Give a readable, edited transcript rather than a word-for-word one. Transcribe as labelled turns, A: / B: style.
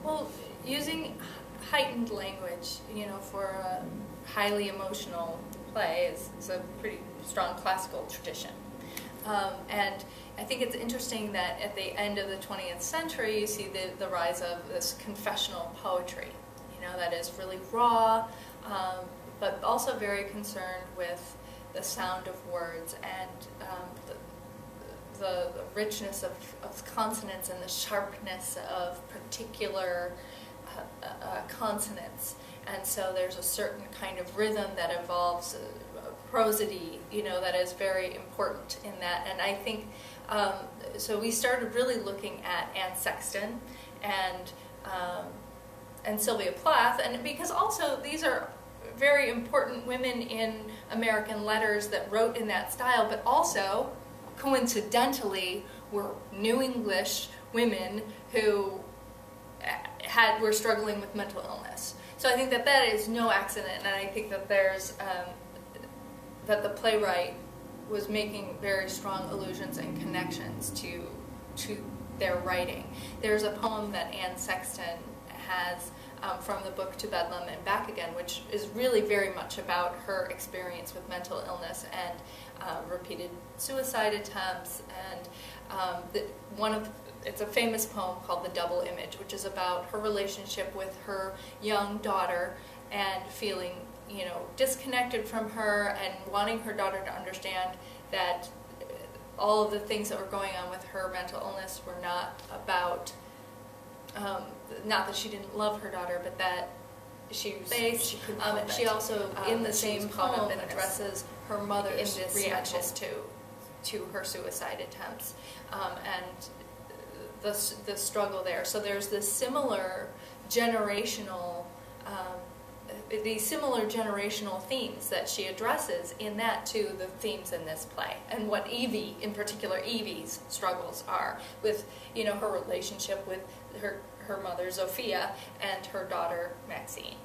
A: Well, using heightened language, you know, for a highly emotional play is a pretty strong classical tradition. And I think it's interesting that at the end of the 20th century, you see the rise of this confessional poetry, you know, that is really raw, but also very concerned with the sound of words and the richness of consonants and the sharpness of particular consonants. And so there's a certain kind of rhythm that involves prosody, you know, that is very important in that. And I think, so we started really looking at Anne Sexton and Sylvia Plath, and because also these are very important women in American letters that wrote in that style, but also, coincidentally, were New English women who were struggling with mental illness. So I think that is no accident, and I think that there's that the playwright was making very strong allusions and connections to their writing. There's a poem that Anne Sexton has from the book To Bedlam and Back Again, which is really very much about her experience with mental illness and repeated suicide attempts. And it's a famous poem called The Double Image, which is about her relationship with her young daughter and feeling, you know, disconnected from her and wanting her daughter to understand that all of the things that were going on with her mental illness were not about, not that she didn't love her daughter, but that she was faced. She also, in the same poem, addresses her mother's reaction to her suicide attempts, and the struggle there. So there's this similar generational, these similar generational themes that she addresses in that to the themes in this play, and what Evie, in particular, Evie's struggles are with, her relationship with her mother Zofia and her daughter Maxine.